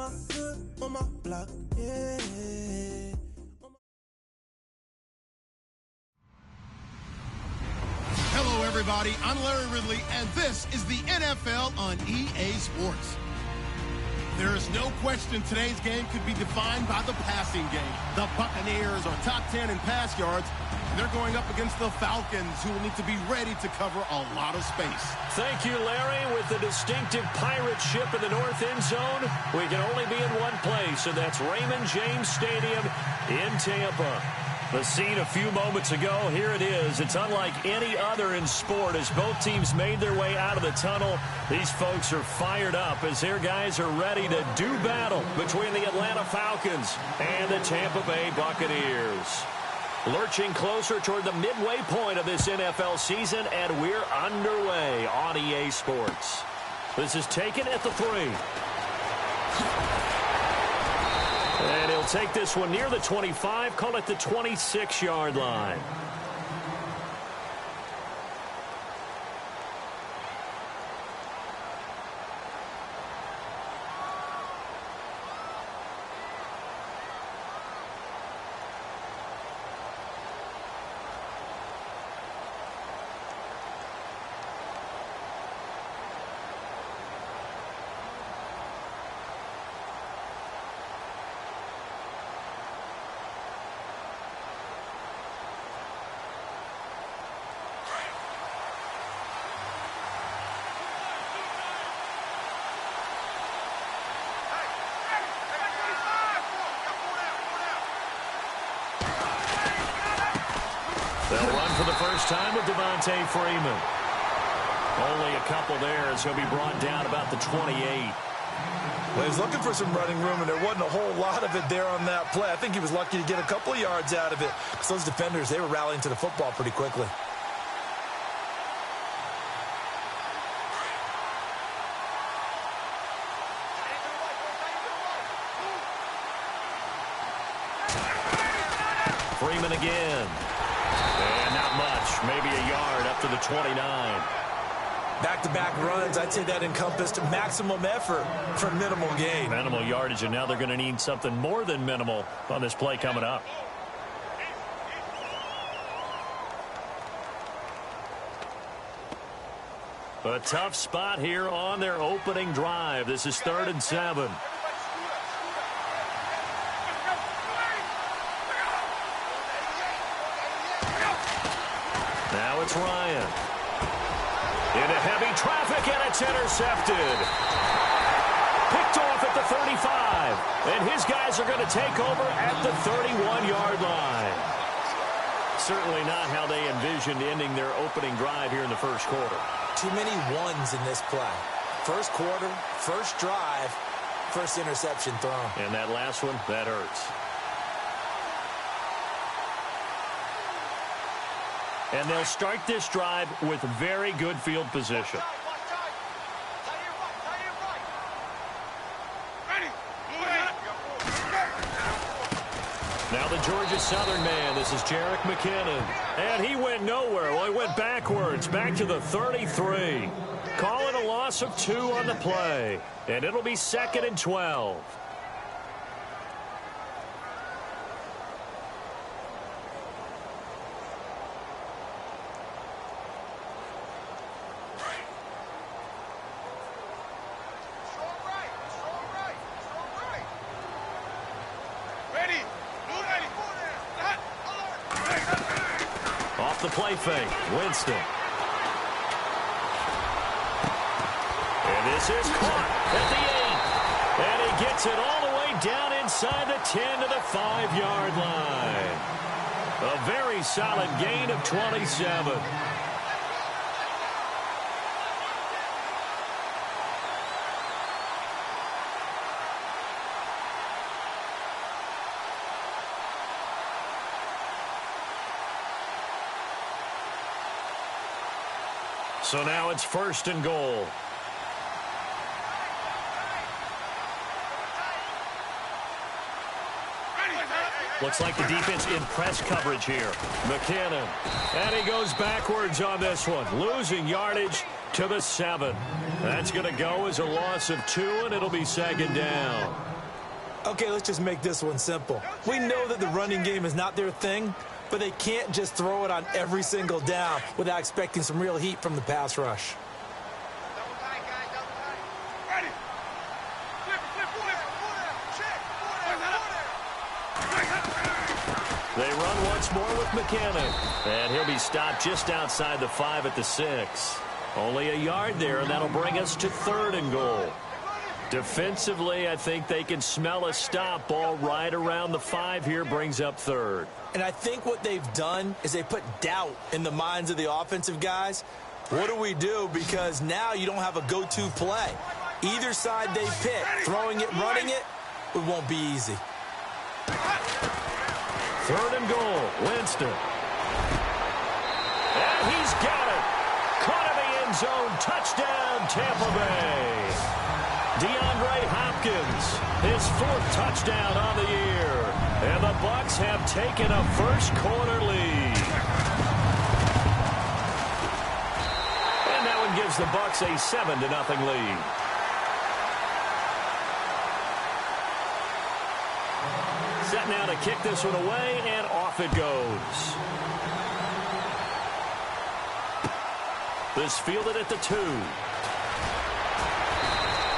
my hood, on my block, yeah. Hello, everybody. I'm Larry Ridley, and this is the NFL on EA Sports. There is no question today's game could be defined by the passing game. The Buccaneers are top 10 in pass yards. They're going up against the Falcons, who will need to be ready to cover a lot of space. Thank you, Larry. With the distinctive pirate ship in the north end zone, we can only be in one place, and that's Raymond James Stadium in Tampa. The scene a few moments ago, here it is. It's unlike any other in sport as both teams made their way out of the tunnel. These folks are fired up as their guys are ready to do battle between the Atlanta Falcons and the Tampa Bay Buccaneers. Lurching closer toward the midway point of this NFL season, and we're underway on EA Sports. This is taken at the 3. And he'll take this one near the 25, call it the 26-yard line. They'll run for the first time with Devontae Freeman. Only a couple there as he'll be brought down about the 28. Well, he was looking for some running room, and there wasn't a whole lot of it there on that play. I think he was lucky to get a couple of yards out of it. Because those defenders, they were rallying to the football pretty quickly. Freeman again. And not much, maybe a yard up to the 29. Back-to-back runs, I'd say that encompassed maximum effort for minimal gain. Minimal yardage, and now they're going to need something more than minimal on this play coming up. A tough spot here on their opening drive. This is 3rd and 7. Now it's Ryan. Into heavy traffic, and it's intercepted. Picked off at the 35. And his guys are going to take over at the 31-yard line. Certainly not how they envisioned ending their opening drive here in the first quarter. Too many ones in this play. First quarter, first drive, first interception thrown. And that last one, that hurts. And they'll start this drive with very good field position. Now the Georgia Southern man, this is Jerick McKinnon. And he went nowhere. Well, he went backwards, back to the 33. Call it a loss of 2 on the play. And it'll be 2nd and 12. The play fake, Winston. And this is caught at the 8. And he gets it all the way down inside the 10 to the 5-yard line. A very solid gain of 27. So now it's 1st and goal. Looks like the defense in press coverage here. McKinnon. And he goes backwards on this one, losing yardage to the 7. That's going to go as a loss of 2, and it'll be second down. Okay, let's just make this one simple. We know that the running game is not their thing, but they can't just throw it on every single down without expecting some real heat from the pass rush. They run once more with McKinnon. And he'll be stopped just outside the 5 at the 6. Only a yard there, and that'll bring us to 3rd and goal. Defensively, I think they can smell a stop. Ball right around the 5 here brings up 3rd. And I think what they've done is they put doubt in the minds of the offensive guys. What do we do? Because now you don't have a go-to play. Either side they pick, throwing it, running it, it won't be easy. 3rd and goal, Winston. And he's got it. Caught in the end zone. Touchdown, Tampa Bay. DeAndre Hopkins, his 4th touchdown on the year. And the Bucs have taken a first-quarter lead. And that one gives the Bucs a 7-0 lead. Set now to kick this one away, and off it goes. This fielded at the 2.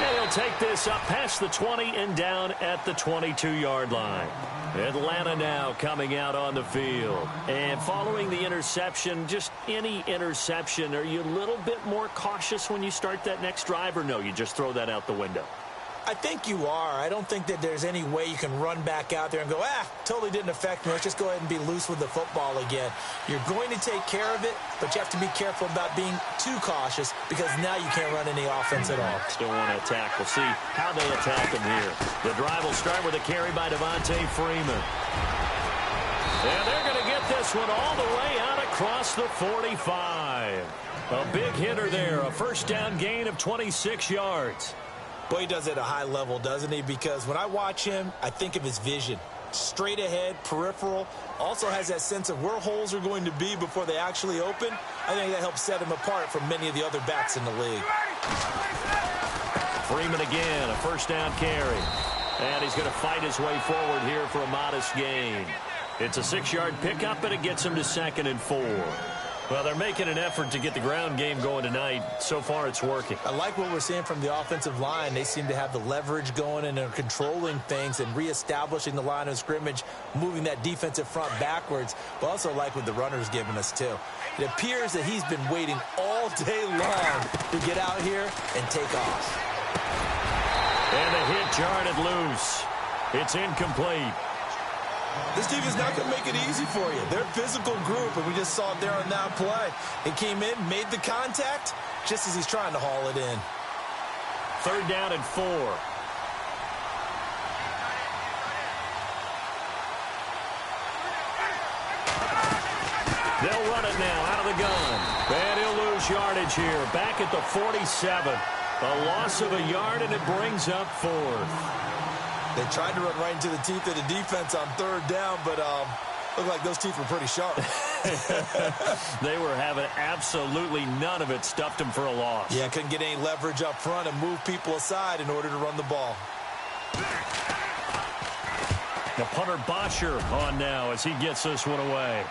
And he'll take this up past the 20 and down at the 22-yard line. Atlanta now coming out on the field. And following the interception, just any interception, are you a little bit more cautious when you start that next drive, or no, you just throw that out the window? I think you are. I don't think that there's any way you can run back out there and go, totally didn't affect me. Let's just go ahead and be loose with the football again. You're going to take care of it, but you have to be careful about being too cautious because now you can't run any offense at all. Still want to attack. We'll see how they attack him here. The drive will start with a carry by Devontae Freeman. And they're going to get this one all the way out across the 45. A big hitter there, a first down gain of 26 yards. Boy, he does it at a high level, doesn't he? Because when I watch him, I think of his vision. Straight ahead, peripheral. Also has that sense of where holes are going to be before they actually open. I think that helps set him apart from many of the other backs in the league. Freeman again, a first down carry. And he's going to fight his way forward here for a modest gain. It's a 6-yard pickup, and it gets him to 2nd and 4. Well, they're making an effort to get the ground game going tonight. So far, it's working. I like what we're seeing from the offensive line. They seem to have the leverage going, and they're controlling things and reestablishing the line of scrimmage, moving that defensive front backwards. But also like what the runner's giving us, too. It appears that he's been waiting all day long to get out here and take off. And the hit jarred it loose. It's incomplete. This defense is not going to make it easy for you. They're a physical group, and we just saw it there on that play. It came in, made the contact, just as he's trying to haul it in. 3rd down and 4. They'll run it now out of the gun. And he'll lose yardage here. Back at the 47. A loss of a yard, and it brings up 4th. They tried to run right into the teeth of the defense on 3rd down, but looked like those teeth were pretty sharp. They were having absolutely none of it. Stuffed them for a loss. Yeah, couldn't get any leverage up front and move people aside in order to run the ball. The punter Bosher on now as he gets this one away.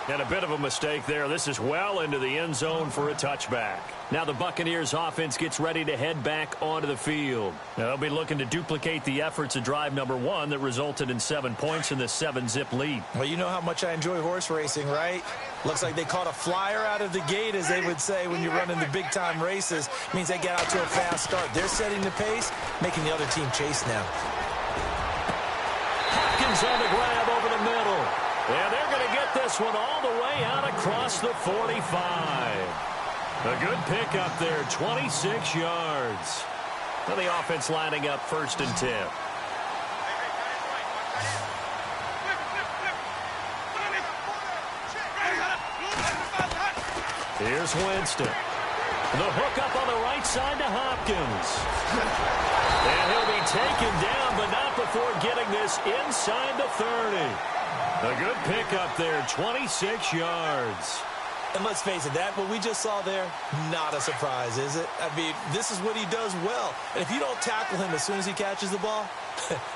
And a bit of a mistake there. This is well into the end zone for a touchback. Now the Buccaneers offense gets ready to head back onto the field. Now they'll be looking to duplicate the efforts of drive number 1 that resulted in 7 points in this 7-zip lead. Well, you know how much I enjoy horse racing, right? Looks like they caught a flyer out of the gate, as they would say when you're running the big-time races. It means they get out to a fast start. They're setting the pace, making the other team chase now. Hopkins on the grab over the middle. And they're going to get this one all the way out across the 45. A good pickup there, 26 yards. Well, the offense lining up 1st and 10. Here's Winston. The hook up on the right side to Hopkins. And he'll be taken down, but not before getting this Davis inside the 30. A good pickup there, 26 yards. And let's face it, what we just saw there, not a surprise, is it? I mean, this is what he does well. And if you don't tackle him as soon as he catches the ball,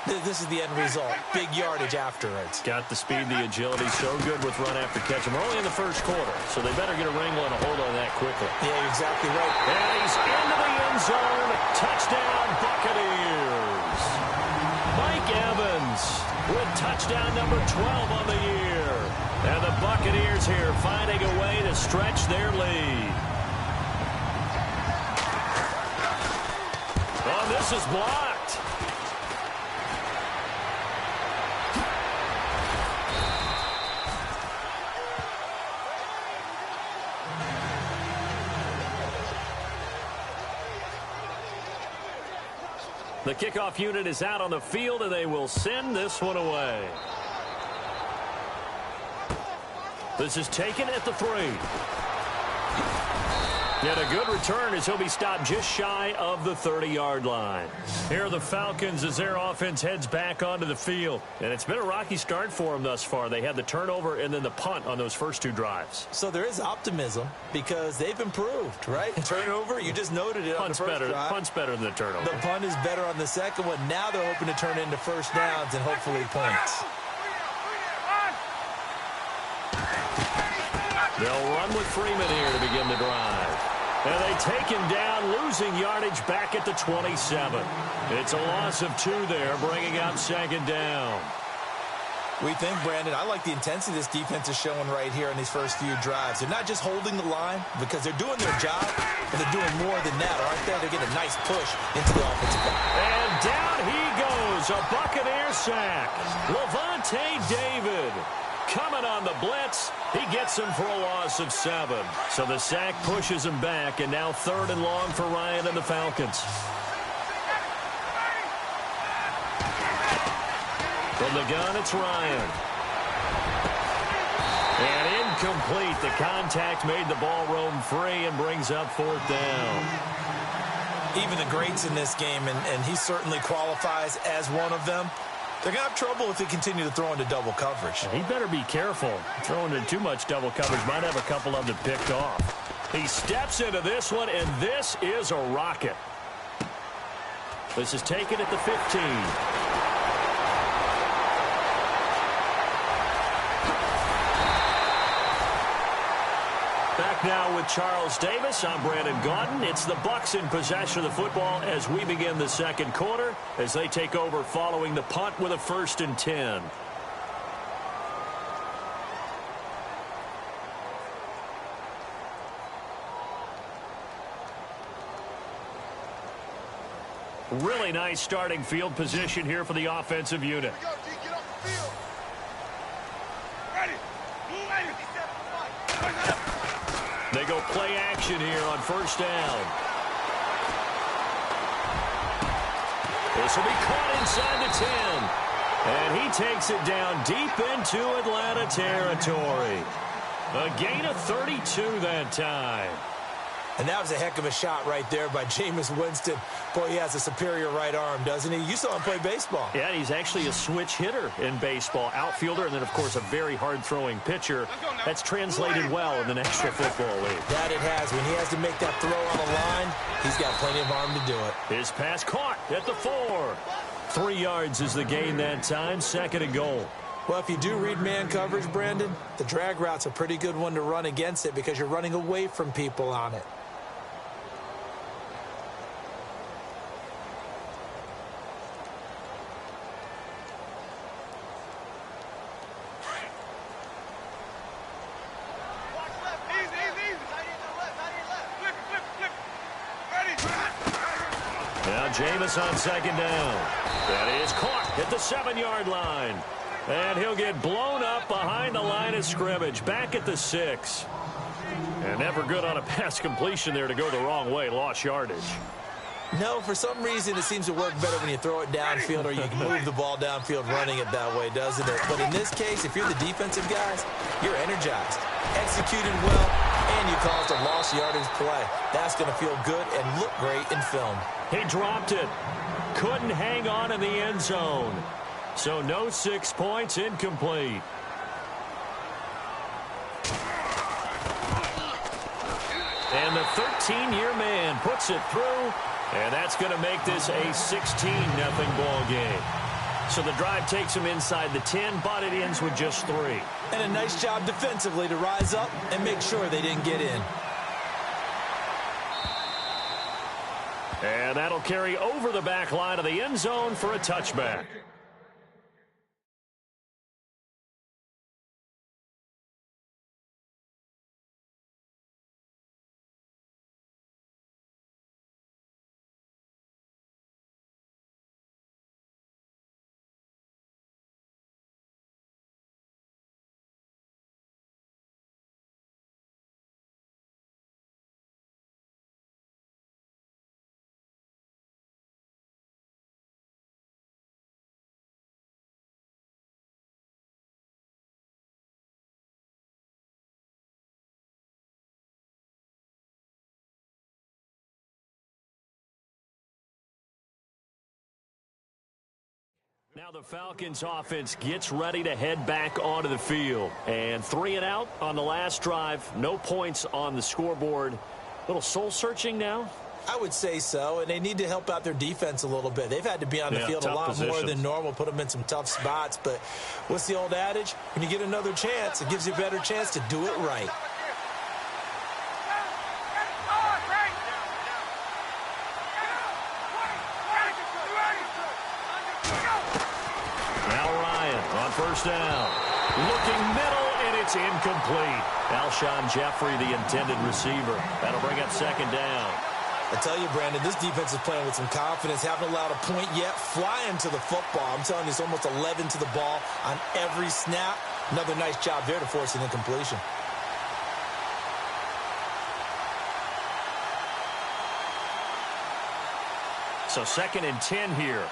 this is the end result. Big yardage afterwards. Got the speed, the agility, so good with run after catch. And we're only in the first quarter, so they better get a wrangle and a hold on that quickly. Yeah, you're exactly right. And he's into the end zone. Touchdown, Buccaneers. Mike Evans with touchdown number 12 on the year. And the Buccaneers here finding a way to stretch their lead. Oh, this is blocked. The kickoff unit is out on the field, and they will send this one away. This is taken at the 3. Yet a good return as he'll be stopped just shy of the 30-yard line. Here are the Falcons as their offense heads back onto the field. And it's been a rocky start for them thus far. They had the turnover and then the punt on those first 2 drives. So there is optimism because they've improved, right? Turnover, you just noted it on the first drive. Punt's better than the turnover. The punt is better on the second one. Now they're hoping to turn into first downs and hopefully points. They'll run with Freeman here to begin the drive. And they take him down, losing yardage back at the 27. It's a loss of 2 there, bringing up second down. We think, Brandon, I like the intensity this defense is showing right here in these first few drives. They're not just holding the line because they're doing their job, but they're doing more than that, aren't they? They're getting a nice push into the offensive back. And down he goes, a Buccaneer sack. Levante David coming on the blitz. He gets him for a loss of 7. So the sack pushes him back, and now 3rd and long for Ryan and the Falcons. From the gun, it's Ryan. And incomplete. The contact made the ball roam free and brings up 4th down. Even the greats in this game, and he certainly qualifies as one of them, they're going to have trouble if they continue to throw into double coverage. He better be careful. Throwing into too much double coverage might have a couple of them picked off. He steps into this one, and this is a rocket. This is taken at the 15. Back now with Charles Davis. I'm Brandon Gaudin. It's the Bucs in possession of the football as we begin the second quarter as they take over following the punt with a 1st and 10. Really nice starting field position here for the offensive unit. They go play action here on 1st down. This will be caught inside the 10. And he takes it down deep into Atlanta territory. A gain of 32 that time. And that was a heck of a shot right there by Jameis Winston. Boy, he has a superior right arm, doesn't he? You saw him play baseball. Yeah, he's actually a switch hitter in baseball. Outfielder, and then, of course, a very hard-throwing pitcher. That's translated well in the National Football League. That it has. When he has to make that throw on the line, he's got plenty of arm to do it. His pass caught at the 4. 3 yards is the gain that time. 2nd and goal. Well, if you do read man coverage, Brandon, the drag route's a pretty good one to run against it because you're running away from people on it. Now Jameis on 2nd down. That is caught at the 7-yard line. And he'll get blown up behind the line of scrimmage. Back at the 6. And never good on a pass completion there to go the wrong way. Lost yardage. No, for some reason it seems to work better when you throw it downfield or you can move the ball downfield running it that way, doesn't it? But in this case, if you're the defensive guys, you're energized, executed well, and you caused a lost yardage play. That's going to feel good and look great in film. He dropped it. Couldn't hang on in the end zone. So no 6 points, incomplete. And the 13-year man puts it through, and that's going to make this a 16-0 ball game. So the drive takes him inside the 10, but it ends with just 3. And a nice job defensively to rise up and make sure they didn't get in. And that'll carry over the back line of the end zone for a touchback. Now the Falcons offense gets ready to head back onto the field. And 3 and out on the last drive. No points on the scoreboard. A little soul-searching now? I would say so, and they need to help out their defense a little bit. They've had to be on the field a lot more than normal, put them in some tough spots. But what's the old adage? When you get another chance, it gives you a better chance to do it right. First down. Looking middle, and it's incomplete. Alshon Jeffrey, the intended receiver. That'll bring up second down. I tell you, Brandon, this defense is playing with some confidence. Haven't allowed a point yet. Flying to the football. I'm telling you, it's almost 11 to the ball on every snap. Another nice job there to force an incompletion. So 2nd and 10 here.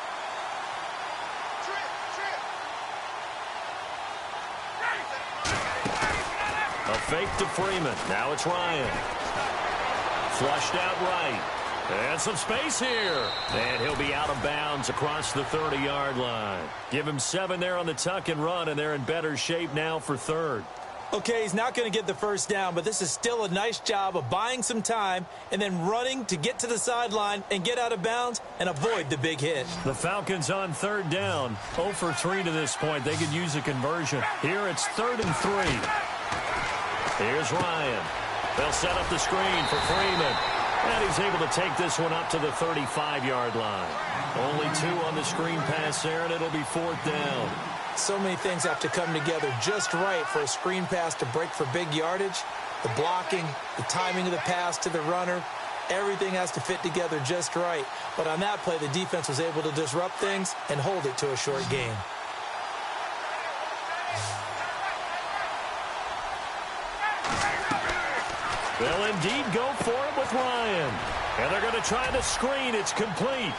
A fake to Freeman. Now it's Ryan. Flushed out right. And some space here. And he'll be out of bounds across the 30-yard line. Give him 7 there on the tuck and run, and they're in better shape now for 3rd. Okay, he's not going to get the first down, but this is still a nice job of buying some time and then running to get to the sideline and get out of bounds and avoid the big hit. The Falcons on 3rd down. 0 for 3 to this point. They could use a conversion. Here it's 3rd and 3. Here's Ryan. They'll set up the screen for Freeman. And he's able to take this one up to the 35-yard line. Only 2 on the screen pass there, and it'll be 4th down. So many things have to come together just right for a screen pass to break for big yardage. The blocking, the timing of the pass to the runner, everything has to fit together just right. But on that play, the defense was able to disrupt things and hold it to a short gain. They'll indeed go for it with Ryan. And they're going to try the screen. It's complete.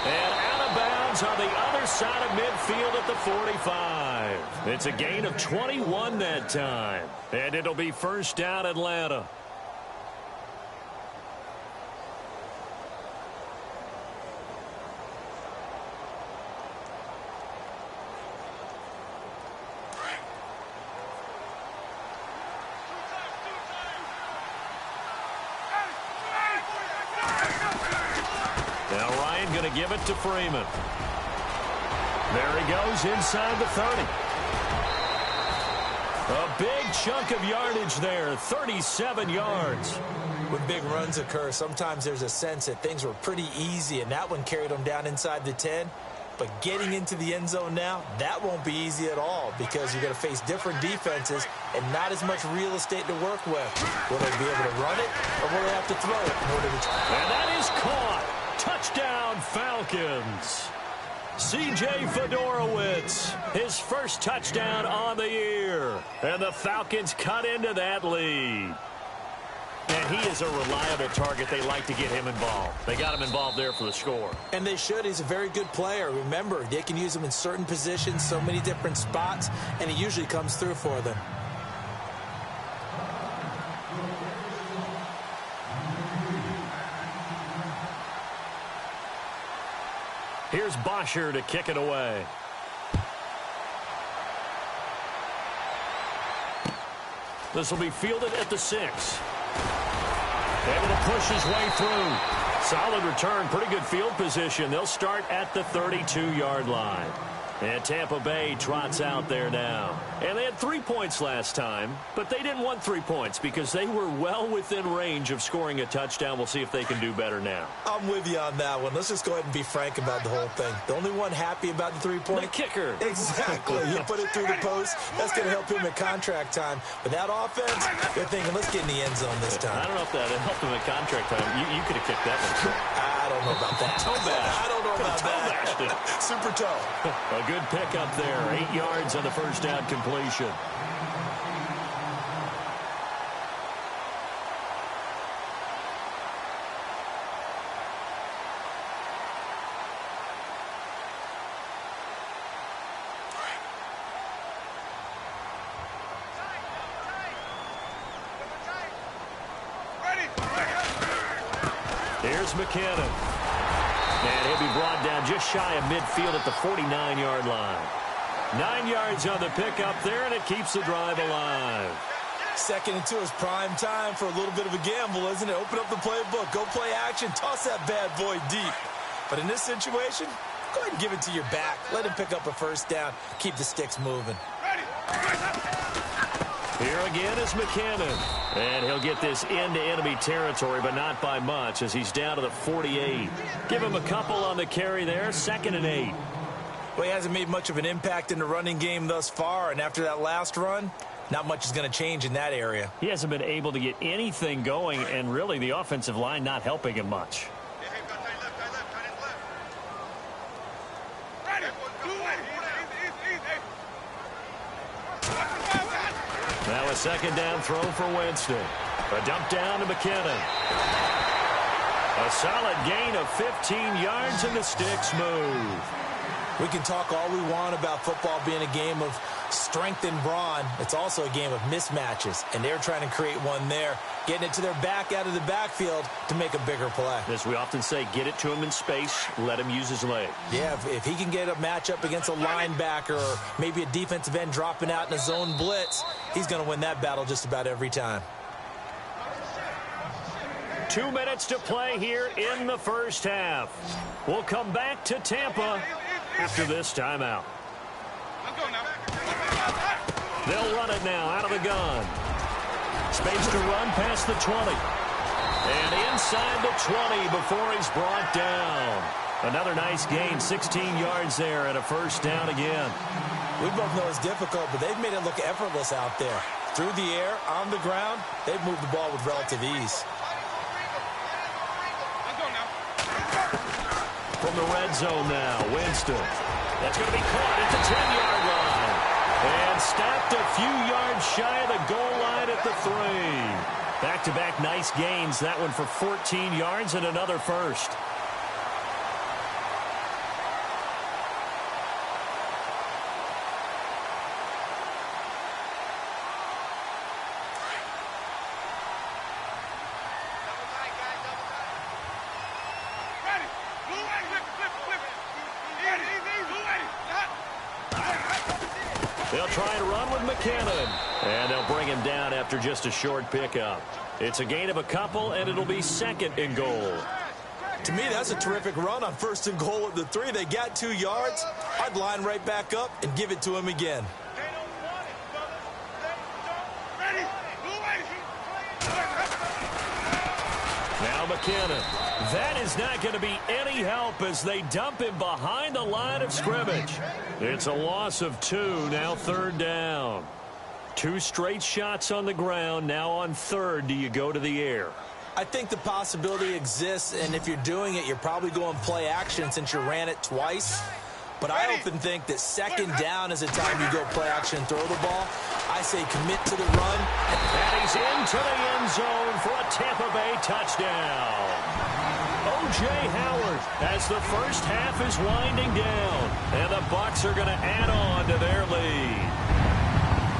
And out of bounds on the other side of midfield at the 45. It's a gain of 21 that time. And it'll be first down Atlanta. Now Ryan going to give it to Freeman. There he goes inside the 30. A big chunk of yardage there, 37 yards. When big runs occur, sometimes there's a sense that things were pretty easy, and that one carried them down inside the 10. But getting into the end zone now, that won't be easy at all because you're going to face different defenses and not as much real estate to work with. Will they be able to run it, or will they have to throw it in order to try? And that is caught. Touchdown, Falcons. C.J. Fedorowicz, his first touchdown on the year. And the Falcons cut into that lead. And he is a reliable target. They like to get him involved. They got him involved there for the score. And they should. He's a very good player. Remember, they can use him in certain positions, so many different spots, and he usually comes through for them. Here's Bosher to kick it away. This will be fielded at the 6. Able to push his way through. Solid return, pretty good field position. They'll start at the 32-yard line. And Tampa Bay trots out there now. And they had 3 points last time, but they didn't want 3 points because they were well within range of scoring a touchdown. We'll see if they can do better now. I'm with you on that one. Let's just go ahead and be frank about the whole thing. The only one happy about the 3-point? The kicker. Exactly. You put it through the post. That's going to help him at contract time. But that offense, they're thinking, let's get in the end zone this time. I don't know if that helped him at contract time. You could have kicked that one. I don't know about that. Toe bash. I don't know about that. Super toe. A good pickup there. 8 yards on the first down completion. Here's McKinnon. And he'll be brought down just shy of midfield at the 49-yard line. 9 yards on the pickup there, and it keeps the drive alive. 2nd and 2 is prime time for a little bit of a gamble, isn't it? Open up the playbook, go play action, toss that bad boy deep. But in this situation, go ahead and give it to your back. Let him pick up a first down. Keep the sticks moving. Here again is McKinnon. And he'll get this into enemy territory, but not by much as he's down to the 48. Give him a couple on the carry there. 2nd and 8. Well, he hasn't made much of an impact in the running game thus far, and after that last run, not much is going to change in that area. He hasn't been able to get anything going, and really the offensive line not helping him much. Now a 2nd down throw for Winston. A dump down to McKinnon. A solid gain of 15 yards, and the sticks move. We can talk all we want about football being a game of strength and brawn. It's also a game of mismatches, and they're trying to create one there, getting it to their back out of the backfield to make a bigger play. As we often say, get it to him in space, let him use his leg. Yeah, if he can get a matchup against a linebacker or maybe a defensive end dropping out in a zone blitz, he's going to win that battle just about every time. 2 minutes to play here in the first half. We'll come back to Tampa after this timeout. They'll run it now out of the gun. Space to run past the 20. And inside the 20 before he's brought down. Another nice gain, 16 yards there and a first down again. We both know it's difficult, but they've made it look effortless out there. Through the air, on the ground, they've moved the ball with relative ease. From the red zone now, Winston. That's going to be caught at the 10-yard line. And stopped a few yards shy of the goal line at the 3. Back-to-back nice gains. That one for 14 yards and another first. They'll try and run with McKinnon. And they'll bring him down after just a short pickup. It's a gain of a couple, and it'll be 2nd and goal. To me, that's a terrific run on 1st and goal at the 3. They got 2 yards. I'd line right back up and give it to him again. Now McKinnon. That is not going to be any help as they dump him behind the line of scrimmage. It's a loss of 2, now 3rd down. 2 straight shots on the ground. Now on 3rd, do you go to the air? I think the possibility exists, and if you're doing it, you're probably going play action since you ran it twice. But I often think that 2nd down is a time you go play action and throw the ball. I say commit to the run. And he's into the end zone for a Tampa Bay touchdown. O.J. Howard as the first half is winding down. And the Bucs are going to add on to their lead.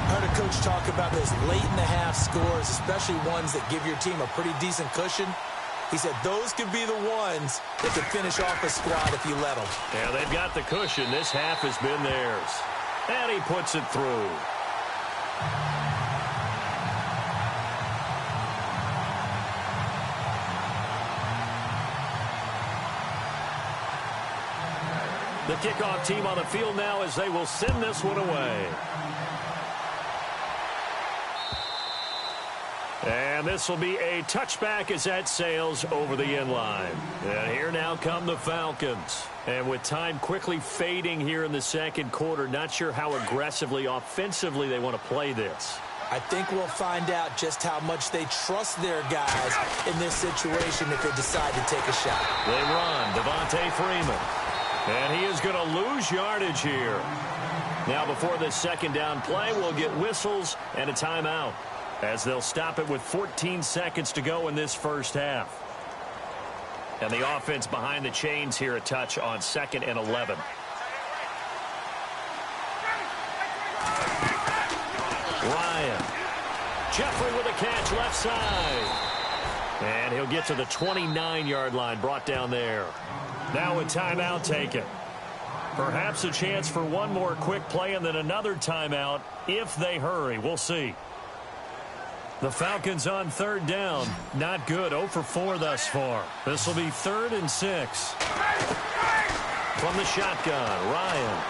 I heard a coach talk about those late-in-the-half scores, especially ones that give your team a pretty decent cushion. He said those could be the ones that could finish off a squad if you let them. Yeah, they've got the cushion. This half has been theirs. And he puts it through. The kickoff team on the field now as they will send this one away. And this will be a touchback as that sails over the end line. And here now come the Falcons. And with time quickly fading here in the second quarter, not sure how aggressively, offensively they want to play this. I think we'll find out just how much they trust their guys in this situation if they decide to take a shot. They run, Devontae Freeman. And he is going to lose yardage here. Now before this second down play, we'll get whistles and a timeout, as they'll stop it with 14 seconds to go in this first half. And the offense behind the chains here, a touch on 2nd and 11. Ryan. Jeffrey with a catch left side. And he'll get to the 29-yard line, brought down there. Now a timeout taken. Perhaps a chance for one more quick play and then another timeout if they hurry. We'll see. The Falcons on third down. Not good. 0 for 4 thus far. This will be 3rd and 6. From the shotgun, Ryan.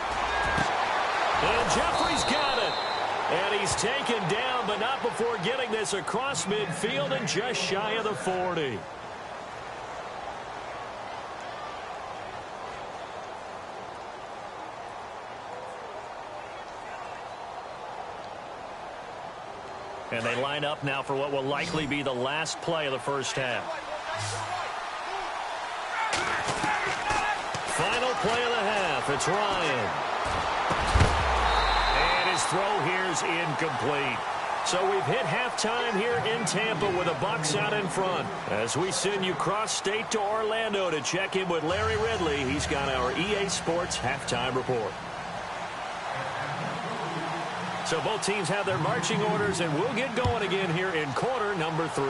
And Jeffrey's got it. And he's taken down, but not before getting this across midfield and just shy of the 40. And they line up now for what will likely be the last play of the first half. Final play of the half. It's Ryan. And his throw here is incomplete. So we've hit halftime here in Tampa with the Bucs out in front. As we send you cross-state to Orlando to check in with Larry Ridley, he's got our EA Sports halftime report. So both teams have their marching orders, and we'll get going again here in quarter number 3.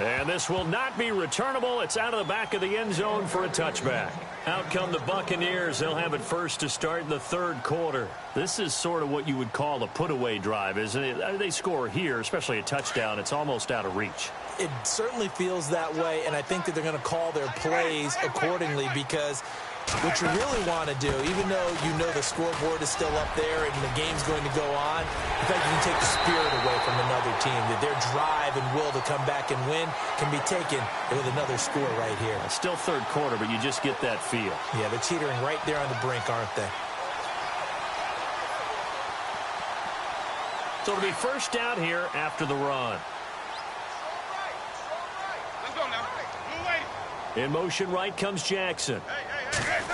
And this will not be returnable. It's out of the back of the end zone for a touchback. Out come the Buccaneers. They'll have it first to start in the third quarter. This is sort of what you would call a put-away drive, isn't it? They score here, especially a touchdown. It's almost out of reach. It certainly feels that way, and I think that they're going to call their plays accordingly, because what you really want to do, even though you know the scoreboard is still up there and the game's going to go on, in fact, you can take the spirit away from another team. That their drive and will to come back and win can be taken with another score right here. It's still third quarter, but you just get that feel. Yeah, they're teetering right there on the brink, aren't they? So it'll be first down here after the run. Let's go now. Move away. In motion right comes Jackson. And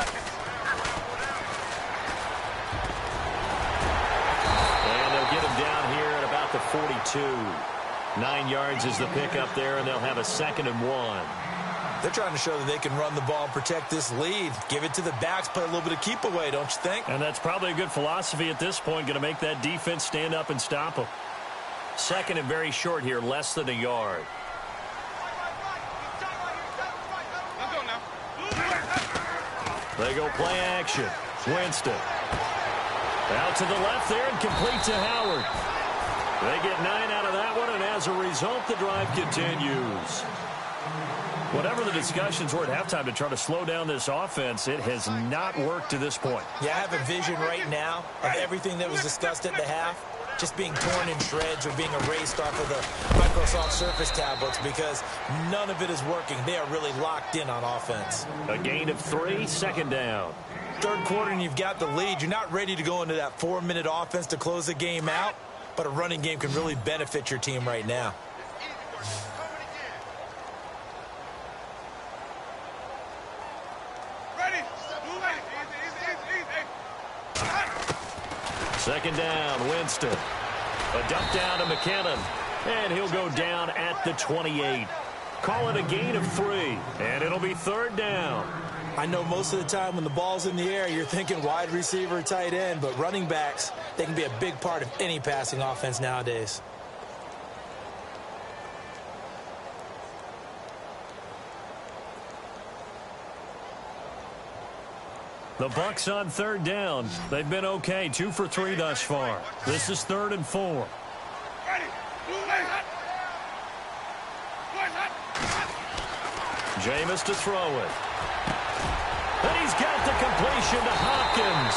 they'll get him down here at about the 42. 9 yards is the pickup there, and they'll have a 2nd and 1. They're trying to show that they can run the ball and protect this lead. Give it to the backs, play a little bit of keep away, don't you think? And that's probably a good philosophy at this point, going to make that defense stand up and stop them. 2nd and very short here, less than a yard. They go play action. Winston. Out to the left there and complete to Howard. They get 9 out of that one, and as a result, the drive continues. Whatever the discussions were at halftime to try to slow down this offense, it has not worked to this point. Yeah, I have a vision right now of everything that was discussed at the half just being torn in shreds or being erased off of the Microsoft Surface tablets, because none of it is working. They are really locked in on offense. A gain of 3, 2nd down. Third quarter and you've got the lead. You're not ready to go into that 4-minute offense to close the game out, but a running game can really benefit your team right now. Second down, Winston. A dump down to McKinnon. And he'll go down at the 28. Call it a gain of 3. And it'll be 3rd down. I know most of the time when the ball's in the air, you're thinking wide receiver, tight end, but running backs, they can be a big part of any passing offense nowadays. The Bucs on 3rd down. They've been okay, 2 for 3 thus far. This is 3rd and 4. Jameis to throw it. And he's got the completion to Hopkins.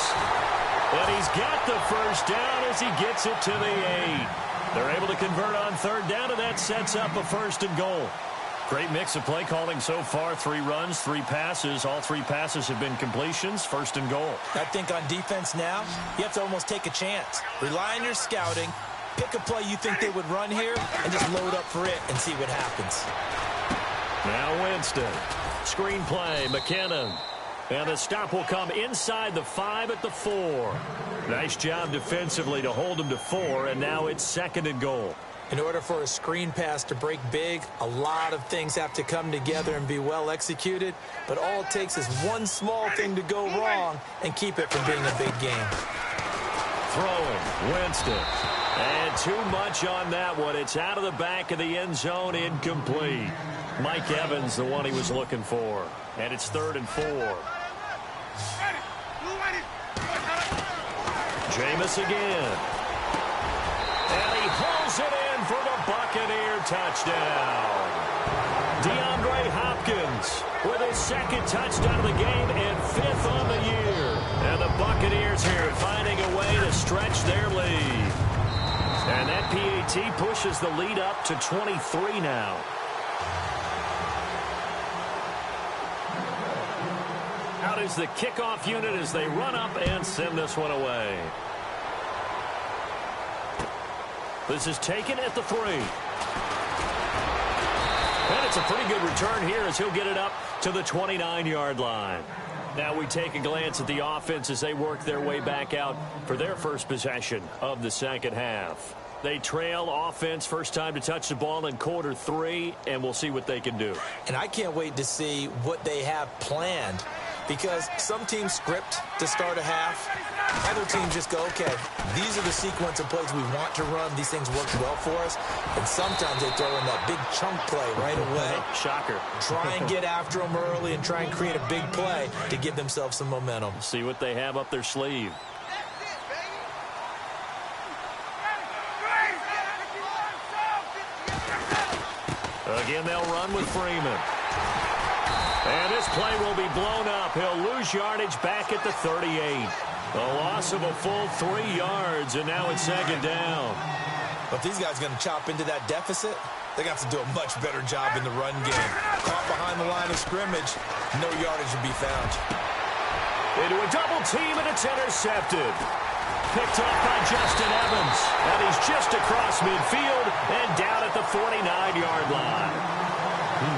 And he's got the first down as he gets it to the 8. They're able to convert on third down, and that sets up a 1st and goal. Great mix of play calling so far. 3 runs, 3 passes. All 3 passes have been completions. 1st and goal. I think on defense now, you have to almost take a chance. Rely on your scouting. Pick a play you think they would run here, and just load up for it and see what happens. Now Winston. Screen play, McKinnon. And the stop will come inside the 5 at the 4. Nice job defensively to hold him to 4, and now it's 2nd and goal. In order for a screen pass to break big, a lot of things have to come together and be well executed, but all it takes is one small thing to go wrong and keep it from being a big game. Throwing, Winston. And too much on that one. It's out of the back of the end zone, incomplete. Mike Evans, the one he was looking for. And it's 3rd and 4. Jameis again. And he hauls it in for the Buccaneer touchdown. DeAndre Hopkins with his 2nd touchdown of the game and 5th on the year. And the Buccaneers here finding a way to stretch their lead. And that PAT pushes the lead up to 23 now. Out is the kickoff unit as they run up and send this one away. This is taken at the 3. And it's a pretty good return here as he'll get it up to the 29-yard line. Now we take a glance at the offense as they work their way back out for their first possession of the second half. They trail offense first time to touch the ball in quarter 3, and we'll see what they can do. And I can't wait to see what they have planned, because some teams script to start a half. Other teams just go, okay, these are the sequence of plays we want to run. These things work well for us. And sometimes they throw in that big chunk play right away. Shocker. Try and get after them early and try and create a big play to give themselves some momentum. See what they have up their sleeve. Again, they'll run with Freeman. And this play will be blown up. He'll lose yardage back at the 38. A loss of a full 3 yards, and now it's 2nd down. But these guys are going to chop into that deficit. They're going to have to do a much better job in the run game. Caught behind the line of scrimmage, no yardage to be found. Into a double team, and it's intercepted. Picked off by Justin Evans. And he's just across midfield and down at the 49-yard line.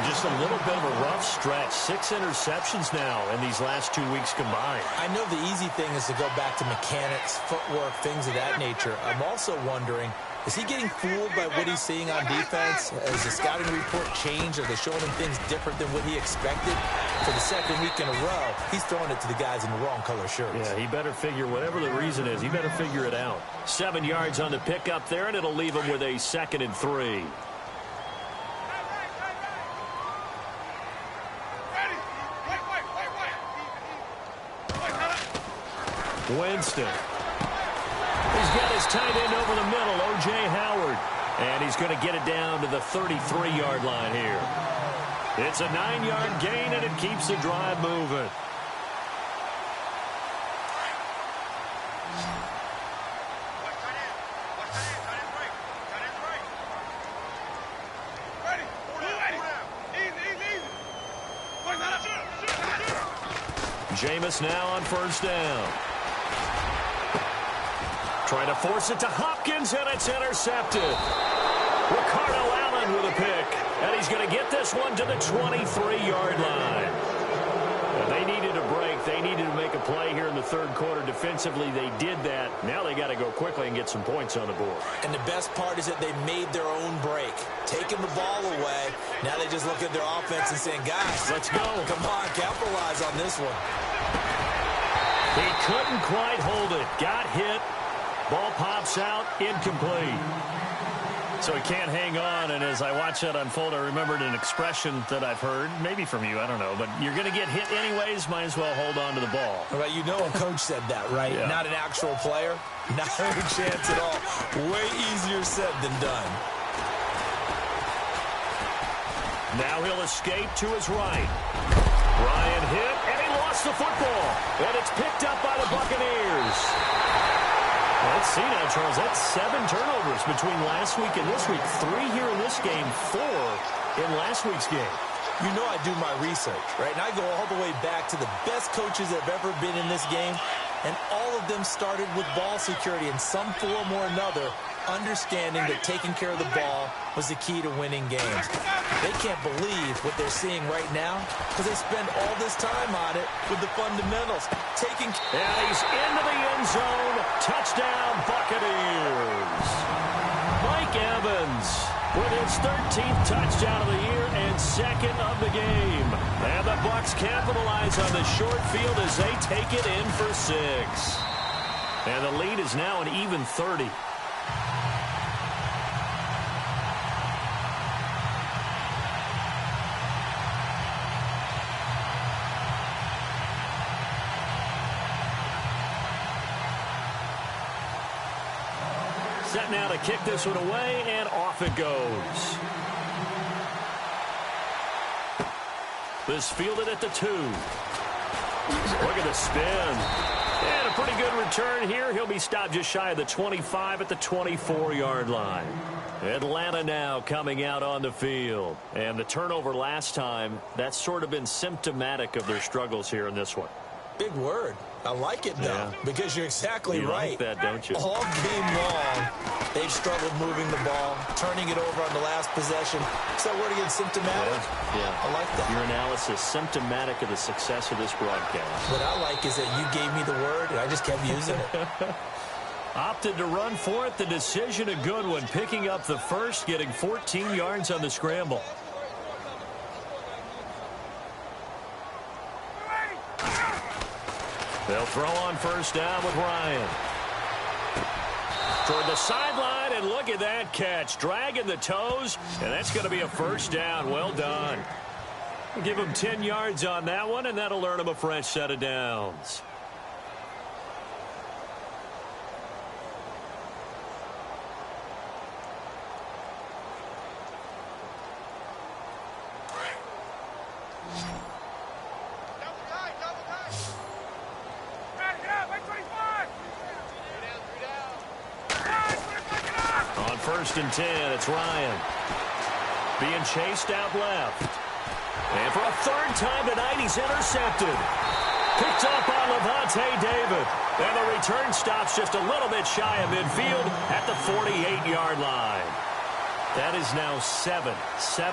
Just a little bit of a rough stretch. 6 interceptions now in these last 2 weeks combined. I know the easy thing is to go back to mechanics, footwork, things of that nature. I'm also wondering, is he getting fooled by what he's seeing on defense? Has the scouting report changed? Are they showing him things different than what he expected? For the 2nd week in a row, he's throwing it to the guys in the wrong color shirts. Yeah, he better figure, whatever the reason is, he better figure it out. 7 yards on the pickup there, and it'll leave him with a 2nd and 3. Winston. He's got his tight end over the middle, O.J. Howard. And he's going to get it down to the 33-yard line here. It's a 9-yard gain, and it keeps the drive moving. Jameis now on first down. Trying to force it to Hopkins, and it's intercepted. Ricardo Allen with a pick. And he's going to get this one to the 23-yard line. They needed a break. They needed to make a play here in the 3rd quarter. Defensively, they did that. Now they got to go quickly and get some points on the board. And the best part is that they made their own break. Taking the ball away. Now they just look at their offense and saying, guys, let's go. Come on, capitalize on this one. He couldn't quite hold it. Got hit. Ball pops out, incomplete. So he can't hang on, and as I watch that unfold, I remembered an expression that I've heard, maybe from you, I don't know, but you're going to get hit anyways, might as well hold on to the ball. Right, you know a coach said that, right? Yeah. Not an actual player. Not a chance at all. Way easier said than done. Now he'll escape to his right. Ryan hit, and he lost the football, and it's picked up by the Buccaneers. Let's see now, Charles. That's 7 turnovers between last week and this week. 3 here in this game, 4 in last week's game. You know I do my research, right? And I go all the way back to the best coaches that have ever been in this game, and all of them started with ball security in some form or another, understanding that taking care of the ball was the key to winning games. They can't believe what they're seeing right now because they spend all this time on it with the fundamentals. And he's into the end zone. Touchdown, Buccaneers. Mike Evans with his 13th touchdown of the year and 2nd of the game. And the Bucs capitalize on the short field as they take it in for 6. And the lead is now an even 30. Set now to kick this one away, and off it goes. This fielded at the 2. Look at the spin. And a pretty good return here. He'll be stopped just shy of the 25 at the 24-yard line. Atlanta now coming out on the field. And the turnover last time, that's sort of been symptomatic of their struggles here in this one. Big word. I like it, though, because you're exactly right. You like that, don't you? All game long, they've struggled moving the ball, turning it over on the last possession. Is that word again, symptomatic? Yeah. I like that. Your analysis, symptomatic of the success of this broadcast. What I like is that you gave me the word, and I just kept using it. Opted to run for it. The decision, a good one. Picking up the first, getting 14 yards on the scramble. They'll throw on first down with Ryan. Toward the sideline, and look at that catch. Dragging the toes, and that's going to be a first down. Well done. Give him 10 yards on that one, and that'll earn him a fresh set of downs. First and 10, it's Ryan. Being chased out left. And for a 3rd time tonight, he's intercepted. Picked up on Levante David. And the return stops just a little bit shy of midfield at the 48-yard line. That is now 7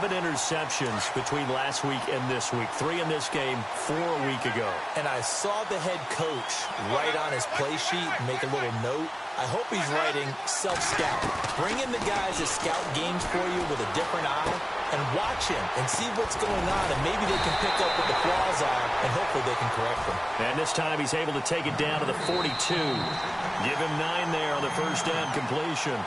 interceptions between last week and this week. 3 in this game, 4 a week ago. And I saw the head coach write on his play sheet, make a little note. I hope he's writing self-scout. Bring in the guys that scout games for you with a different eye and watch him and see what's going on, and maybe they can pick up what the flaws are, and hopefully they can correct them. And this time he's able to take it down to the 42. Give him 9 there on the first down completion.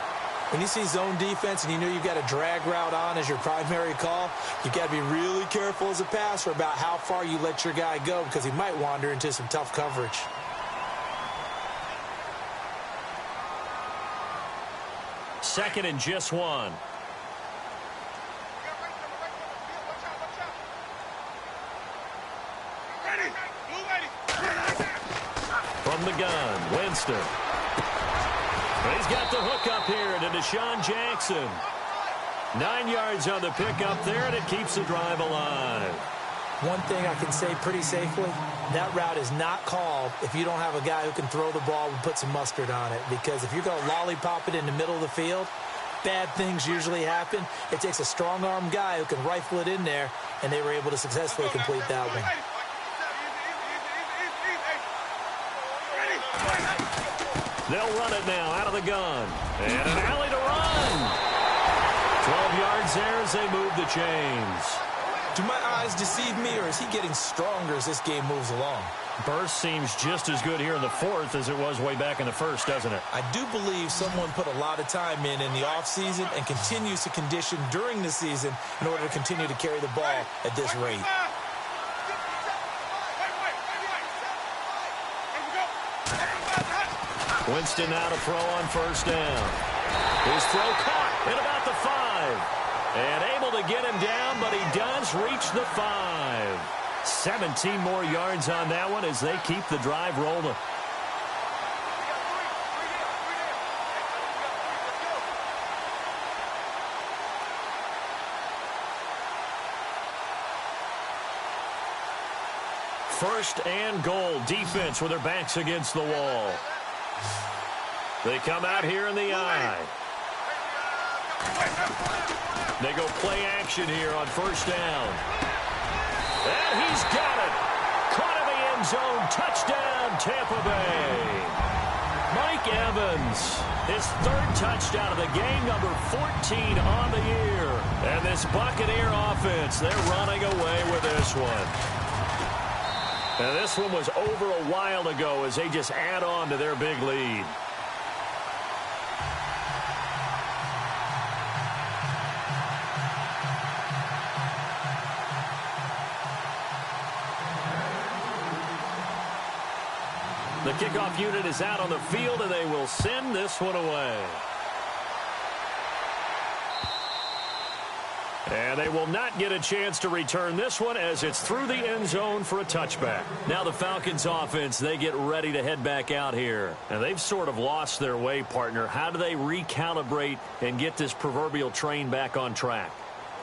When you see zone defense and you know you've got a drag route on as your primary call, you've got to be really careful as a passer about how far you let your guy go because he might wander into some tough coverage. Second and just 1. From the gun, Winston. He's got the hook up here to Deshaun Jackson. 9 yards on the pickup there, and it keeps the drive alive. One thing I can say pretty safely, that route is not called if you don't have a guy who can throw the ball and put some mustard on it. Because if you're going to lollipop it in the middle of the field, bad things usually happen. It takes a strong-arm guy who can rifle it in there, and they were able to successfully complete that one. They'll run it now out of the gun. And an alley to run. 12 yards there as they move the chains. Do my eyes deceive me, or is he getting stronger as this game moves along? Burst seems just as good here in the 4th as it was way back in the 1st, doesn't it? I do believe someone put a lot of time in the offseason and continues to condition during the season in order to continue to carry the ball at this rate. Winston now to throw on first down. His throw caught at about the 5. And able to get him down, but he does reach the 5. 17 more yards on that one as they keep the drive rolling. First and goal. Defense with their backs against the wall. They come out here in the eye. They go play action here on first down. And he's got it. Caught in the end zone. Touchdown, Tampa Bay. Mike Evans, his third touchdown of the game, number 14 on the year. And this Buccaneer offense, they're running away with this one. And this one was over a while ago as they just add on to their big lead. The kickoff unit is out on the field, and they will send this one away. And they will not get a chance to return this one as it's through the end zone for a touchback. Now the Falcons offense, they get ready to head back out here. And they've sort of lost their way, partner. How do they recalibrate and get this proverbial train back on track?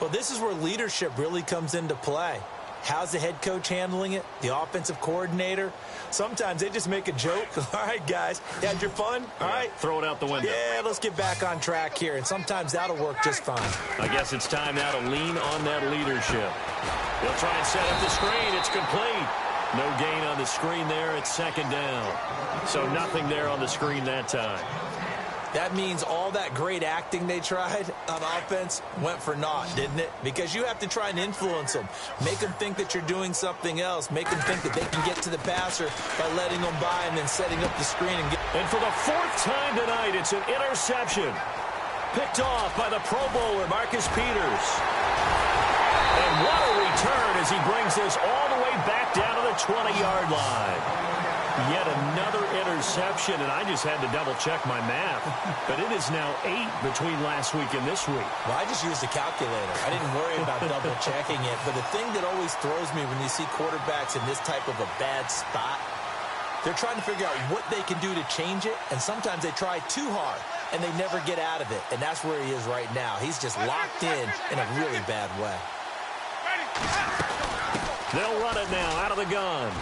Well, this is where leadership really comes into play. How's the head coach handling it? The offensive coordinator? Sometimes they just make a joke. All right, guys, you had your fun? All right. Throw it out the window. Yeah, let's get back on track here. And sometimes that'll work just fine. I guess it's time now to lean on that leadership. They'll try and set up the screen. It's complete. No gain on the screen there. It's second down. So nothing there on the screen that time. That means all that great acting they tried on offense went for naught, didn't it? Because you have to try and influence them. Make them think that you're doing something else. Make them think that they can get to the passer by letting them by and then setting up the screen. And for the fourth time tonight, it's an interception. Picked off by the Pro Bowler, Marcus Peters. And what a return as he brings this all the way back down to the 20-yard line. Yet another interception, and I just had to double-check my math. But it is now 8 between last week and this week. Well, I just used a calculator. I didn't worry about double-checking it. But the thing that always throws me when you see quarterbacks in this type of a bad spot, they're trying to figure out what they can do to change it, and sometimes they try too hard, and they never get out of it. And that's where he is right now. He's just locked in a really bad way. They'll run it now out of the gun.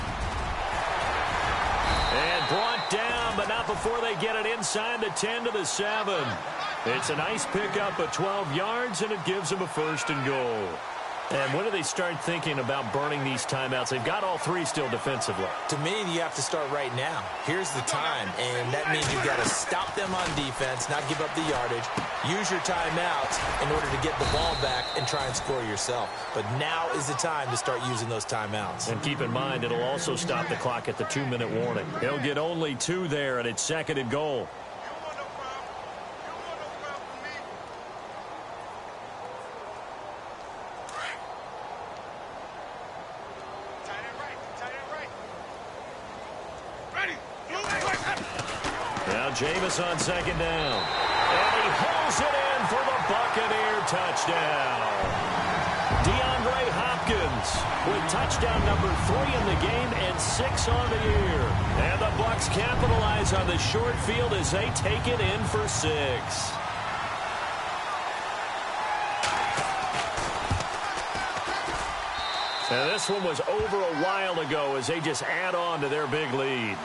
And brought down, but not before they get it inside the 10 to the 7. It's a nice pickup of 12 yards, and it gives them a first and goal. And when do they start thinking about burning these timeouts? They've got all three still defensively. To me, you have to start right now. Here's the time, and that means you've got to stop them on defense, not give up the yardage, use your timeouts in order to get the ball back and try and score yourself. But now is the time to start using those timeouts. And keep in mind, it'll also stop the clock at the 2-minute warning. He'll get only 2 there, and it's second and goal. Jameis on second down. And he hauls it in for the Buccaneer touchdown. DeAndre Hopkins with touchdown number 3 in the game and 6 on the year. And the Bucs capitalize on the short field as they take it in for 6. And this one was over a while ago as they just add on to their big lead.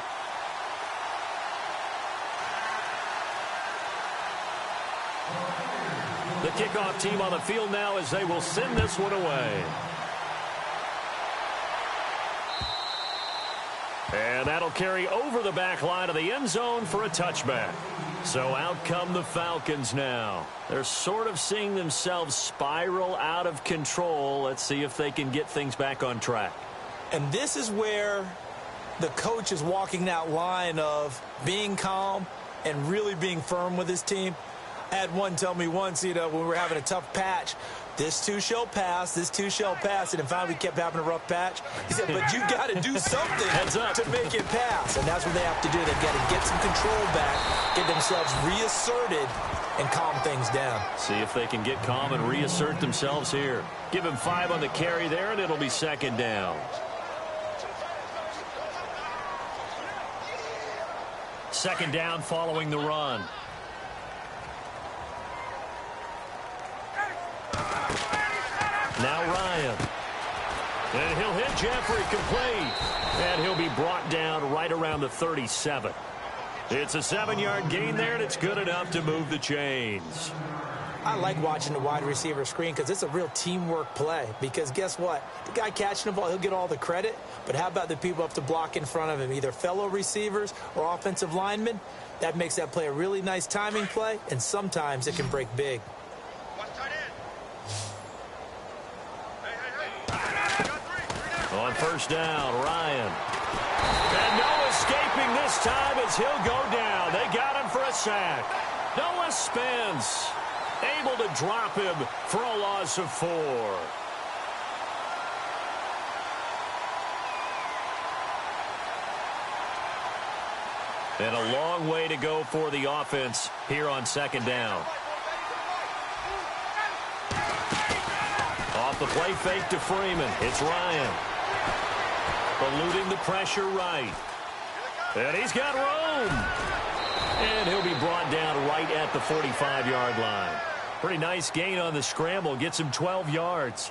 The kickoff team on the field now as they will send this one away. And that'll carry over the back line of the end zone for a touchback. So out come the Falcons now. They're sort of seeing themselves spiral out of control. Let's see if they can get things back on track. And this is where the coach is walking that line of being calm and really being firm with his team. I had one tell me once, when we were having a tough patch, this too shall pass, this too shall pass. And finally, we kept having a rough patch. He said, but you got to do something to make it pass. And that's what they have to do. They've got to get some control back, get themselves reasserted, and calm things down. See if they can get calm and reassert themselves here. Give him 5 on the carry there, and it'll be second down. Second down following the run. Now Ryan. And he'll hit Jeffrey complete. And he'll be brought down right around the 37. It's a 7-yard gain there, and it's good enough to move the chains. I like watching the wide receiver screen because it's a real teamwork play. Because guess what? The guy catching the ball, he'll get all the credit. But how about the people up to block in front of him, either fellow receivers or offensive linemen? That makes that play a really nice timing play, and sometimes it can break big. On first down, Ryan. And no escaping this time as he'll go down. They got him for a sack. Noah Spence able to drop him for a loss of 4. And a long way to go for the offense here on second down. Off the play fake to Freeman. It's Ryan. Eluding the pressure right. And he's got room. And he'll be brought down right at the 45-yard line. Pretty nice gain on the scramble. Gets him 12 yards.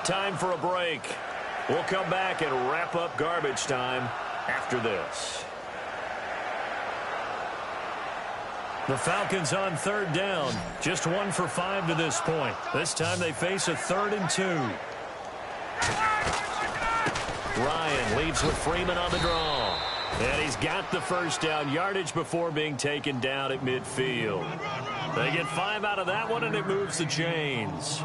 Time for a break. We'll come back and wrap up garbage time after this. The Falcons on third down. Just 1 for 5 to this point. This time they face a 3rd and 2. Ryan leads with Freeman on the draw. And he's got the first down yardage before being taken down at midfield. They get 5 out of that one, and it moves the chains.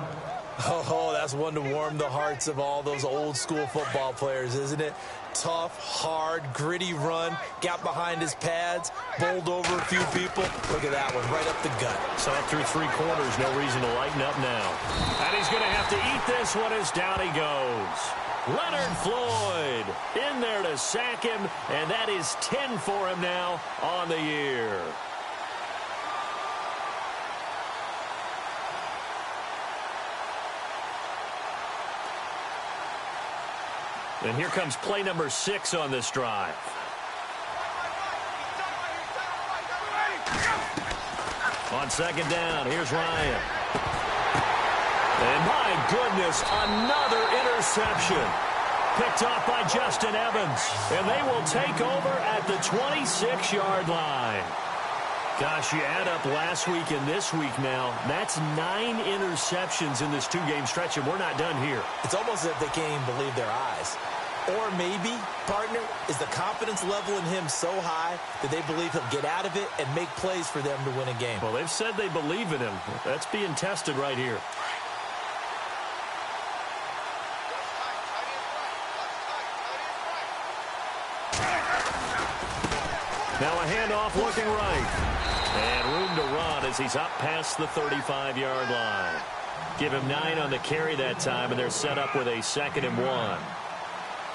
Oh, that's one to warm the hearts of all those old school football players, isn't it? Tough, hard, gritty run, got behind his pads, bowled over a few people. Look at that one, right up the gut. Saw it through 3 quarters, no reason to lighten up now. And he's going to have to eat this one as down he goes. Leonard Floyd in there to sack him, and that is 10 for him now on the year. And here comes play number 6 on this drive. On second down, here's Ryan. And my goodness, another interception. Picked off by Justin Evans. And they will take over at the 26-yard line. Gosh, you add up last week and this week now, that's 9 interceptions in this 2-game stretch, and we're not done here. It's almost as if they can't even believe their eyes. Or maybe, partner, is the confidence level in him so high that they believe he'll get out of it and make plays for them to win a game. Well, they've said they believe in him. That's being tested right here. Now a handoff looking right. And room to run as he's up past the 35-yard line. Give him 9 on the carry that time, and they're set up with a 2nd and 1.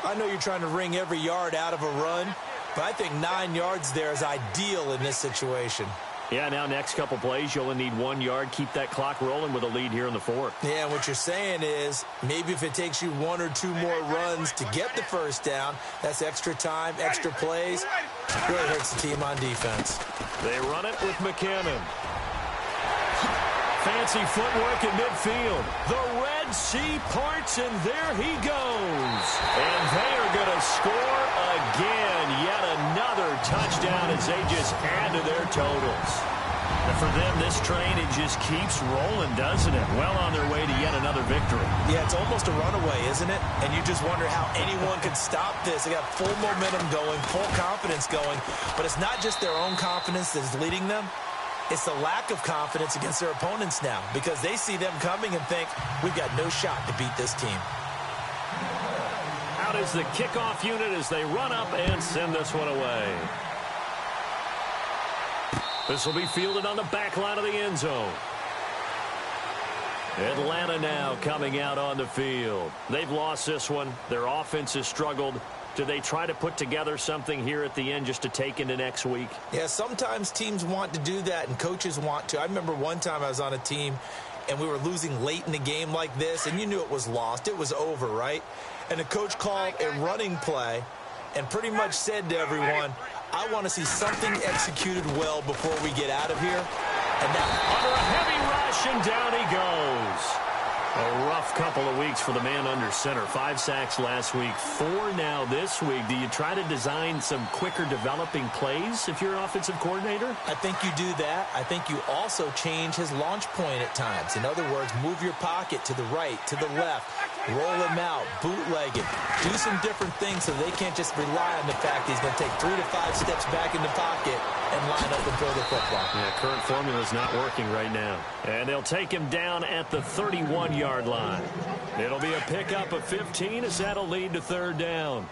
I know you're trying to wring every yard out of a run, but I think 9 yards there is ideal in this situation. Yeah, now next couple plays, you only need 1 yard. Keep that clock rolling with a lead here in the 4th. Yeah, what you're saying is maybe if it takes you 1 or 2 more runs to get the first down, that's extra time, extra plays. Really hurts the team on defense. They run it with McKinnon. Fancy footwork in midfield. The Red Sea parts, and there he goes. And they are going to score again. Yet another touchdown as they just add to their totals. And for them, this train, it just keeps rolling, doesn't it? Well on their way to yet another victory. Yeah, it's almost a runaway, isn't it? And you just wonder how anyone can stop this. They got full momentum going, full confidence going. But it's not just their own confidence that's leading them. It's the lack of confidence against their opponents now because they see them coming and think, we've got no shot to beat this team. Out out is the kickoff unit as they run up and send this one away. This will be fielded on the back line of the end zone. Atlanta now coming out on the field. They've lost this one. Their offense has struggled. Do they try to put together something here at the end just to take into next week? Yeah, sometimes teams want to do that and coaches want to. I remember one time I was on a team and we were losing late in the game like this, and you knew it was lost. It was over, right? And the coach called a running play and pretty much said to everyone, I want to see something executed well before we get out of here. And that under a heavy rush, and down he goes. A rough couple of weeks for the man under center. 5 sacks last week, 4 now this week. Do you try to design some quicker developing plays if you're an offensive coordinator? I think you do that. I think you also change his launch point at times. In other words, move your pocket to the right, to the left, roll him out, bootleg it. Do some different things so they can't just rely on the fact he's going to take 3 to 5 steps back in the pocket and line up and throw the football. Yeah, current formula is not working right now. And they'll take him down at the 31-yard line. It'll be a pickup of 15 as that'll lead to 3rd down.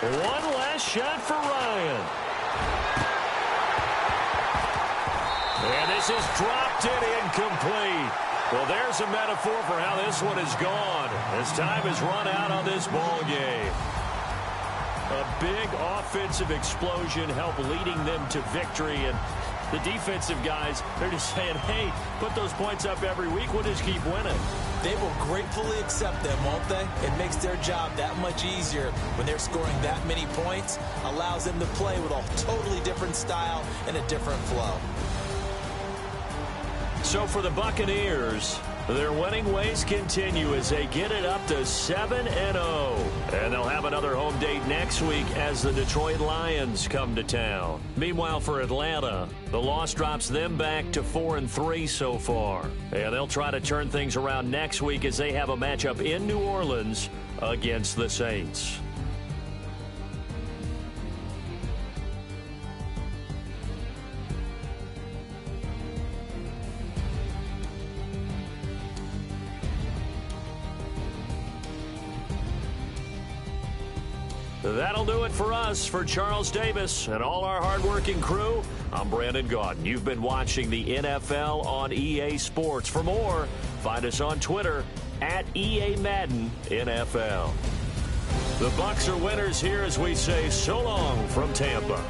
One last shot for Ryan. And this is dropped and incomplete. Well, there's a metaphor for how this one is gone as time has run out on this ball game. A big offensive explosion helped leading them to victory, and the defensive guys, they're just saying, hey, put those points up every week, we'll just keep winning. They will gratefully accept them, won't they? It makes their job that much easier when they're scoring that many points, allows them to play with a totally different style and a different flow. So for the Buccaneers, their winning ways continue as they get it up to 7-0. And they'll have another home date next week as the Detroit Lions come to town. Meanwhile, for Atlanta, the loss drops them back to 4-3 so far. And they'll try to turn things around next week as they have a matchup in New Orleans against the Saints. That'll do it for us. For Charles Davis and all our hardworking crew, I'm Brandon Gaudin. You've been watching the NFL on EA Sports. For more, find us on Twitter at EA Madden NFL. The Bucs are winners here as we say so long from Tampa.